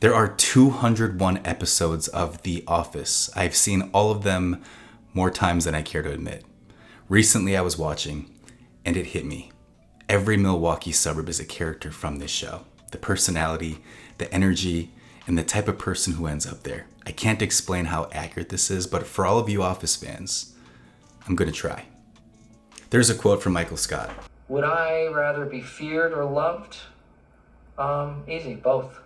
There are 201 episodes of The Office. I've seen all of them more times than I care to admit. Recently I was watching, and it hit me. Every Milwaukee suburb is a character from this show. The personality, the energy, and the type of person who ends up there. I can't explain how accurate this is, but for all of you Office fans, I'm gonna try. There's a quote from Michael Scott. Would I rather be feared or loved? Easy, both.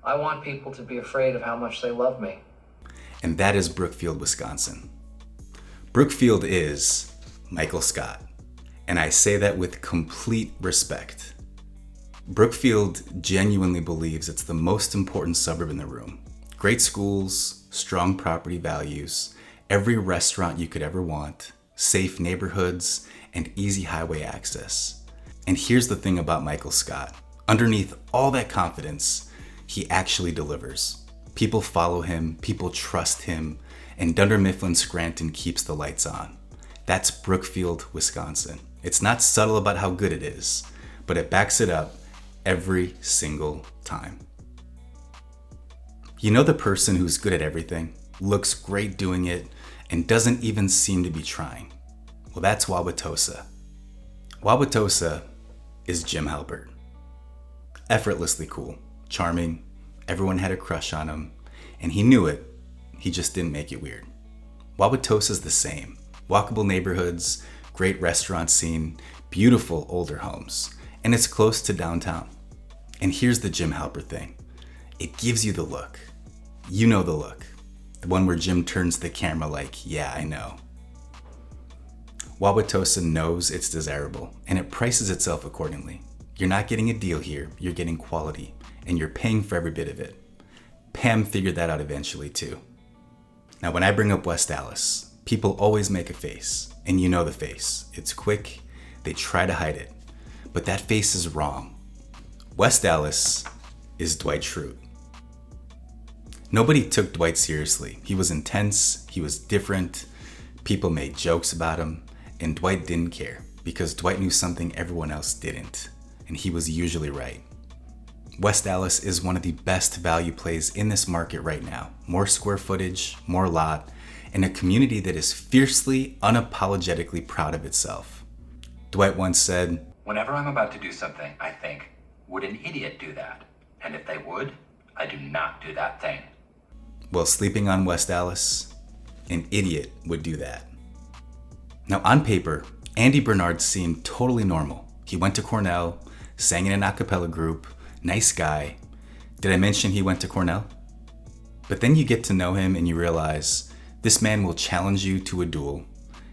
I want people to be afraid of how much they love me. And that is Brookfield, Wisconsin. Brookfield is Michael Scott, and I say that with complete respect. Brookfield genuinely believes it's the most important suburb in the room. Great schools, strong property values, every restaurant you could ever want, safe neighborhoods, and easy highway access. And here's the thing about Michael Scott. Underneath all that confidence, he actually delivers. People follow him, people trust him, and Dunder Mifflin Scranton keeps the lights on. That's Brookfield, Wisconsin. It's not subtle about how good it is, but it backs it up every single time. You know the person who's good at everything, looks great doing it, and doesn't even seem to be trying? Well, that's Wauwatosa. Wauwatosa is Jim Halpert. Effortlessly cool, charming, everyone had a crush on him, and he knew it, he just didn't make it weird. Wauwatosa's the same. Walkable neighborhoods, great restaurant scene, beautiful older homes, and it's close to downtown. And here's the Jim Halpert thing. It gives you the look. You know the look. The one where Jim turns the camera like, yeah, I know. Wauwatosa knows it's desirable, and it prices itself accordingly. You're not getting a deal here, you're getting quality, and you're paying for every bit of it. Pam figured that out eventually too. Now when I bring up West Allis, people always make a face, and you know the face. It's quick, they try to hide it, but that face is wrong. West Allis is Dwight Schrute. Nobody took Dwight seriously. He was intense, he was different, people made jokes about him, and Dwight didn't care because Dwight knew something everyone else didn't, and he was usually right. West Allis is one of the best value plays in this market right now. More square footage, more lot, and a community that is fiercely, unapologetically proud of itself. Dwight once said, "Whenever I'm about to do something, I think, would an idiot do that? And if they would, I do not do that thing." Well, sleeping on West Allis, an idiot would do that. Now on paper, Andy Bernard seemed totally normal. He went to Cornell, sang in an a cappella group, nice guy. Did I mention he went to Cornell? But then you get to know him and you realize this man will challenge you to a duel.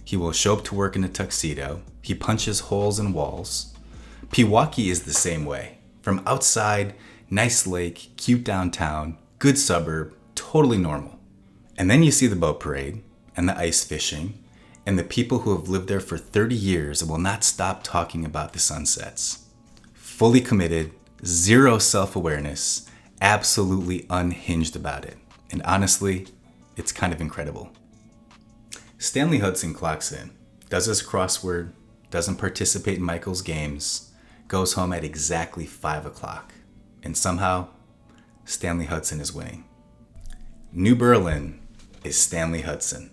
He will show up to work in a tuxedo. He punches holes in walls. Pewaukee is the same way. From outside, nice lake, cute downtown, good suburb, totally normal. And then you see the boat parade and the ice fishing and the people who have lived there for 30 years and will not stop talking about the sunsets. Fully committed, zero self-awareness, absolutely unhinged about it. And honestly, it's kind of incredible. Stanley Hudson clocks in, does his crossword, doesn't participate in Michael's games, goes home at exactly 5 o'clock. And somehow, Stanley Hudson is winning. New Berlin is Stanley Hudson.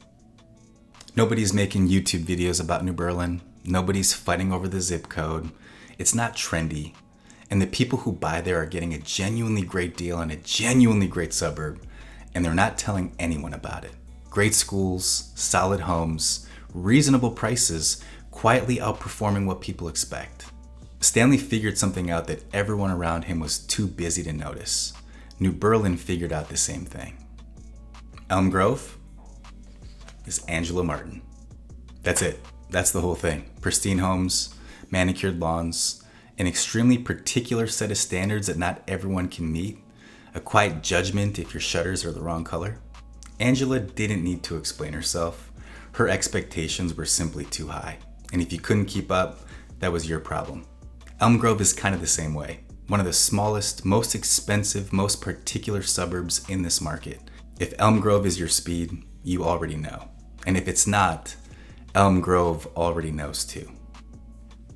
Nobody's making YouTube videos about New Berlin. Nobody's fighting over the zip code. It's not trendy. And the people who buy there are getting a genuinely great deal on a genuinely great suburb, and they're not telling anyone about it. Great schools, solid homes, reasonable prices, quietly outperforming what people expect. Stanley figured something out that everyone around him was too busy to notice. New Berlin figured out the same thing. Elm Grove is Angela Martin. That's it. That's the whole thing. Pristine homes, manicured lawns, an extremely particular set of standards that not everyone can meet, a quiet judgment if your shutters are the wrong color. Angela didn't need to explain herself. Her expectations were simply too high. And if you couldn't keep up, that was your problem. Elm Grove is kind of the same way. One of the smallest, most expensive, most particular suburbs in this market. If Elm Grove is your speed, you already know. And if it's not, Elm Grove already knows too.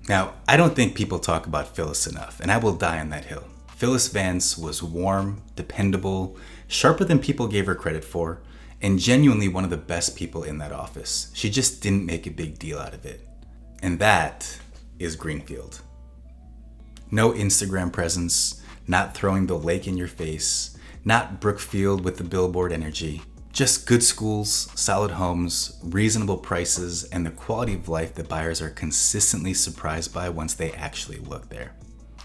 Now, I don't think people talk about Phyllis enough, and I will die on that hill. Phyllis Vance was warm, dependable, sharper than people gave her credit for, and genuinely one of the best people in that office. She just didn't make a big deal out of it. And that is Greenfield. No Instagram presence, not throwing the lake in your face, not Brookfield with the billboard energy. Just good schools, solid homes, reasonable prices, and the quality of life that buyers are consistently surprised by once they actually look there.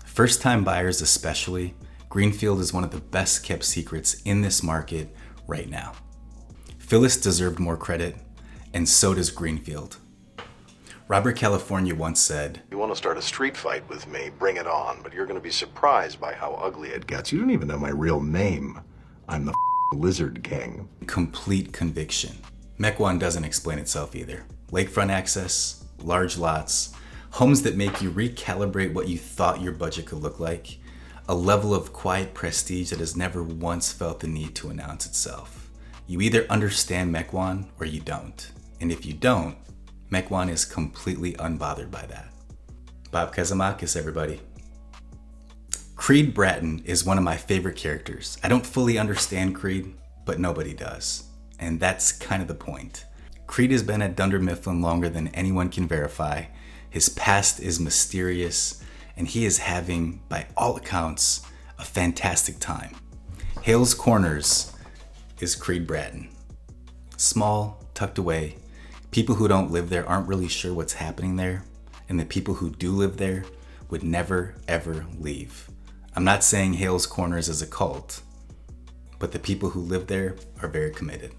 First-time buyers especially, Greenfield is one of the best kept secrets in this market right now. Phyllis deserved more credit, and so does Greenfield. Robert California once said, "You want to start a street fight with me, bring it on, but you're going to be surprised by how ugly it gets. You don't even know my real name. I'm the Lizard King." Complete conviction. Mequon doesn't explain itself either. Lakefront access, large lots, homes that make you recalibrate what you thought your budget could look like, a level of quiet prestige that has never once felt the need to announce itself. You either understand Mequon or you don't. And if you don't, Mequon is completely unbothered by that. Bob Kazamakis, everybody. Creed Bratton is one of my favorite characters. I don't fully understand Creed, but nobody does. And that's kind of the point. Creed has been at Dunder Mifflin longer than anyone can verify. His past is mysterious, and he is having, by all accounts, a fantastic time. Hales Corners is Creed Bratton. Small, tucked away. People who don't live there aren't really sure what's happening there, and the people who do live there would never, ever leave. I'm not saying Hales Corners is a cult, but the people who live there are very committed.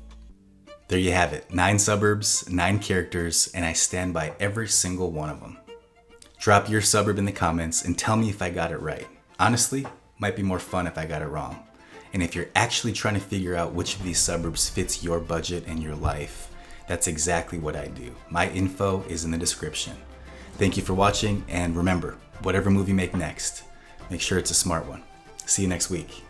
There you have it, 9 suburbs, 9 characters, and I stand by every single one of them. Drop your suburb in the comments and tell me if I got it right. Honestly, might be more fun if I got it wrong. And if you're actually trying to figure out which of these suburbs fits your budget and your life, that's exactly what I do. My info is in the description. Thank you for watching, and remember, whatever move you make next, make sure it's a smart one. See you next week.